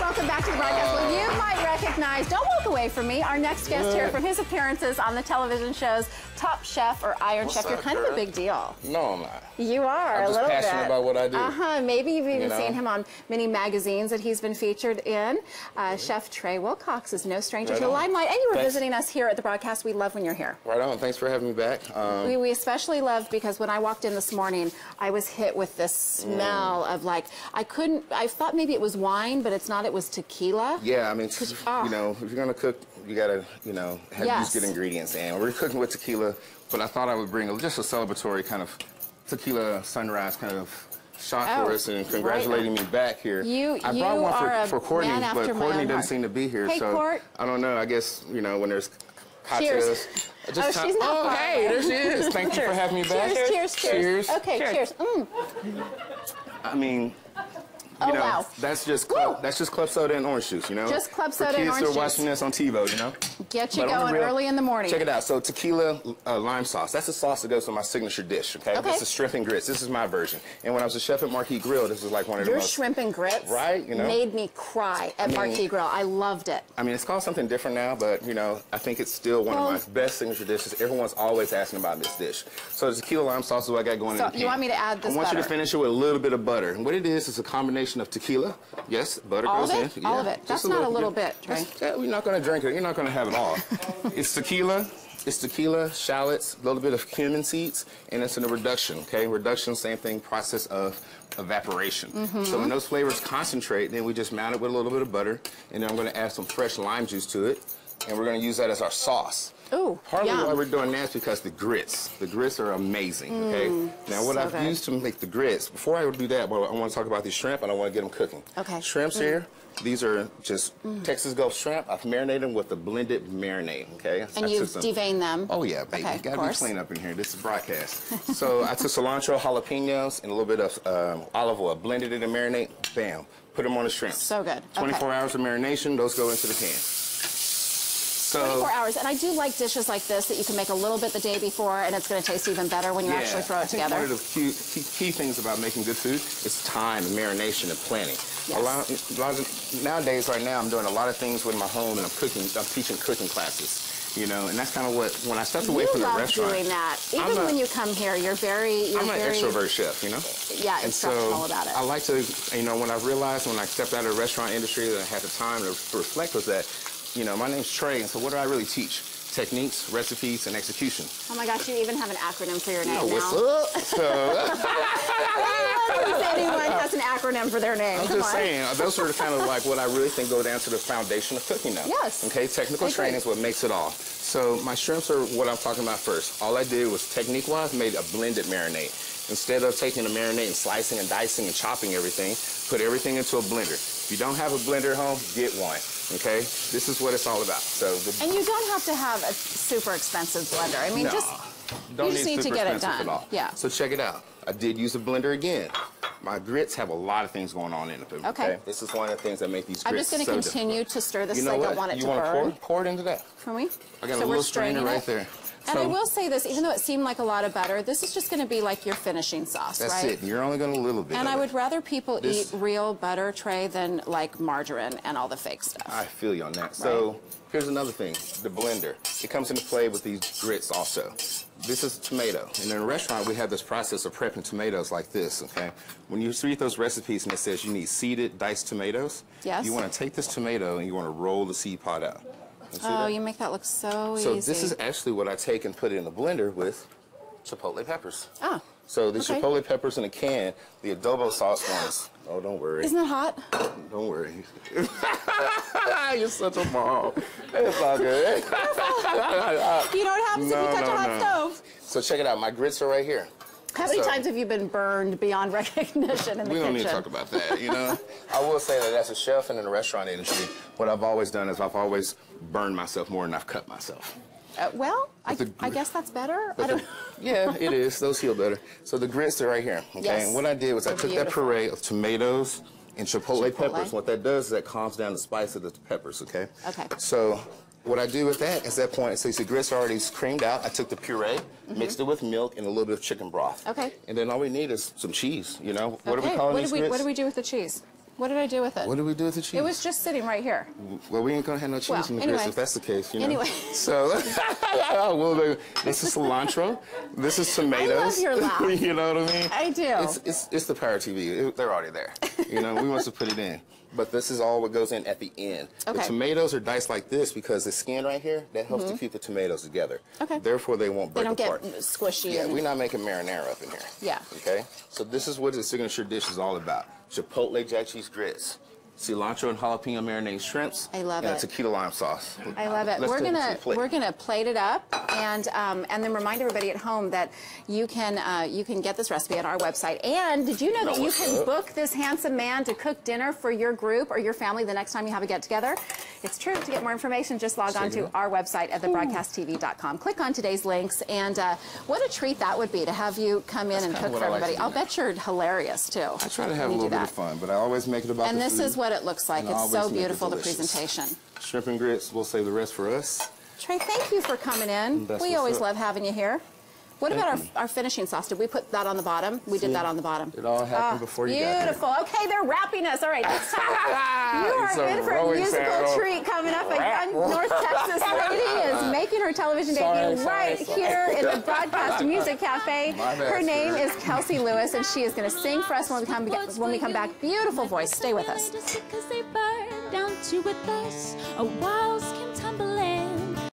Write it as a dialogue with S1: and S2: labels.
S1: welcome back to the broadcast. Well, you might recognize, don't walk away from me, our next guest here from his appearances on the television shows Top Chef or Iron Chef. You're kind of a big deal.
S2: No, I'm not.
S1: You are,
S2: I'm
S1: a little bit.
S2: I'm just passionate about what I do.
S1: Maybe you've even seen him on many magazines that he's been featured in. Chef Tre Wilcox is no stranger to the limelight. And you were visiting us here at the broadcast. We love when you're here.
S2: Right on. Thanks for having me back.
S1: We especially love because when I walked in this morning, I was hit with this smell of like, I thought maybe it was wine, but it's not. It was tequila.
S2: Yeah, I mean, you know, if you're going to cook, you got to, you know, use good ingredients. And we're cooking with tequila, but I thought I would bring just a celebratory kind of tequila sunrise kind of shot for us, and congratulating me back here. I brought one for Courtney, but Courtney doesn't seem to be here.
S1: Hey,
S2: so
S1: Court.
S2: I don't know. I guess, you know, when there's cocktails.
S1: She's not far
S2: hey, there she is. Thank you for having me back.
S1: Cheers. Okay, cheers.
S2: I mean, you know, that's just club soda and orange juice, you know?
S1: Just club soda and orange juice.
S2: For kids who are watching this on TiVo, you know?
S1: Get you going early in the morning.
S2: Check it out. So tequila lime sauce. That's the sauce that goes with my signature dish, okay? This is shrimp and grits. This is my version. And when I was a chef at Marquis Grill, this was like one of the most...
S1: Your shrimp and grits
S2: you know,
S1: made me cry at Marquis Grill. I loved it.
S2: I mean, it's called something different now, but, you know, I think it's still one of my best signature dishes. Everyone's always asking about this dish. So the tequila lime sauce is what I got going in the pan.
S1: You want me to add this
S2: I want you to finish it with a little bit of butter. And what it is a combination of tequila. Yes, butter goes in.
S1: All of it. That's not a little bit, Trey.
S2: We're not going to drink it. You're not going to have it all. It's tequila, shallots, a little bit of cumin seeds, and it's in a reduction, okay? Reduction, same thing, process of evaporation. So when those flavors concentrate, then we just mount it with a little bit of butter, and then I'm going to add some fresh lime juice to it, and we're going to use that as our sauce.
S1: Ooh,
S2: Partly why we're doing that is because the grits are amazing, okay? Now what I've used to make the grits, before I do that, I want to talk about these shrimp and I want to get them cooking.
S1: Okay.
S2: Shrimps here, these are just Texas Gulf shrimp. I've marinated them with a blended marinade, okay?
S1: And you've deveined them.
S2: Oh yeah, baby, gotta be clean up in here. This is broadcast. So I took cilantro, jalapenos, and a little bit of olive oil, blended it in marinade, bam, put them on the shrimp.
S1: So good.
S2: 24 hours of marination, those go into the pan.
S1: 24 hours, and I do like dishes like this that you can make a little bit the day before, and it's going to taste even better when you actually throw it together.
S2: One of the key things about making good food is time and marination and planning. Nowadays, right now, I'm doing a lot of things with my home, and I'm teaching cooking classes. You know, and that's kind of what, when I stepped away from the restaurant.
S1: You love doing that. Even when you come here, I'm an
S2: extrovert chef, you know?
S1: Yeah, instructional about it.
S2: I like to, you know, when I realized when I stepped out of the restaurant industry that I had the time to reflect was that, you know, my name's Tre, and so what do I really teach? Techniques, recipes, and execution.
S1: Oh my gosh, you even have an acronym for your name now.
S2: What's up? So,
S1: anyone has an acronym for their name.
S2: I'm just saying, those are kind of like what I really think go down to the foundation of cooking now.
S1: Yes.
S2: Okay, technical training is what makes it all. So my shrimps are what I'm talking about first. All I did was, technique-wise, made a blended marinade. Instead of taking the marinade and slicing and dicing and chopping everything, put everything into a blender. If you don't have a blender at home, get one, okay? This is what it's all about. And
S1: you don't have to have a super expensive blender. I mean, you just need to get it done. Yeah.
S2: So check it out. I did use a blender again. My grits have a lot of things going on in them, okay? This is one of the things that make these grits
S1: I'm just going to continue to stir this because I don't want it to burn.
S2: You want to pour it into that?
S1: For me?
S2: I got a little strainer right there.
S1: And I will say this, even though it seemed like a lot of butter, this is just going to be like your finishing sauce, right?
S2: That's it. You're only going to a little bit.
S1: And I would rather people eat real butter, Tre, than like margarine and all the fake stuff.
S2: I feel you on that. So here's another thing, the blender. It comes into play with these grits also. This is tomato. And in a restaurant, we have this process of prepping tomatoes like this, okay? When you read those recipes and it says you need seeded, diced tomatoes, you want to take this tomato and you want to roll the seed pod out.
S1: Oh, you make that look so easy.
S2: So this is actually what I take and put it in the blender with chipotle peppers.
S1: Oh.
S2: So the chipotle peppers in a can, the adobo sauce ones. Oh, don't worry.
S1: Isn't that hot?
S2: Don't worry. You're such a mom. It's all good.
S1: You know what happens if you touch a hot stove?
S2: So check it out. My grits are right here.
S1: How many times have you been burned beyond recognition in the kitchen?
S2: We don't need to talk about that, you know? I will say that as a chef and in the restaurant industry, what I've always done is I've always burned myself more than I've cut myself.
S1: Well, I guess that's better.
S2: Yeah, it is. Those heal better. So the grits are right here, okay? And what I did was I took that puree of tomatoes and chipotle peppers. What that does is that calms down the spice of the peppers, okay?
S1: Okay.
S2: So what I do with that is that point, so you see grits are already creamed out. I took the puree, mixed it with milk and a little bit of chicken broth.
S1: Okay.
S2: And then all we need is some cheese, you know? What are we calling these grits?
S1: What do we do with the cheese? What did I do with it?
S2: What did we do with the cheese?
S1: It was just sitting right here.
S2: Well, we ain't gonna have no cheese in the grits if that's the case, you know.
S1: Anyway.
S2: So, well, this is cilantro. This is tomatoes.
S1: I love your laugh.
S2: You know what I mean?
S1: I do.
S2: It's the Power TV. They're already there. You know, we must have put it in. But this is all what goes in at the end.
S1: Okay.
S2: The tomatoes are diced like this because the skin right here, that helps to keep the tomatoes together.
S1: Okay.
S2: Therefore, they won't break apart.
S1: They don't get squishy.
S2: Yeah, we're not making marinara up in here.
S1: Yeah.
S2: Okay? So this is what the signature dish is all about. Chipotle jack cheese grits, cilantro and jalapeno marinated shrimps.
S1: I love
S2: and
S1: it.
S2: a tequila lime sauce.
S1: I love it. We're gonna plate it up and then remind everybody at home that you can get this recipe at our website. And did you know that you can book this handsome man to cook dinner for your group or your family the next time you have a get together? It's true. To get more information, just log on to our website at thebroadcasttv.com. Click on today's links, and what a treat that would be to have you come in and cook for everybody. I'll bet you're hilarious too.
S2: I try to have a little bit of fun, but I always make it about the food.
S1: And this is what it looks like. It's so beautiful, the presentation.
S2: Shrimp and grits, we'll save the rest for us.
S1: Trey, thank you for coming in. We always love having you here. What about our finishing sauce? Did we put that on the bottom? We did that on the bottom.
S2: It all happened before you got here.
S1: Beautiful. Okay, they're wrapping us. All right, next time you are in for a musical treat coming up. A young North Texas lady is making her television debut right here in the Broadcast Music Cafe. Her name is Kelsey Lewis, and she is going to sing for us when we come back. Beautiful voice. Stay with us.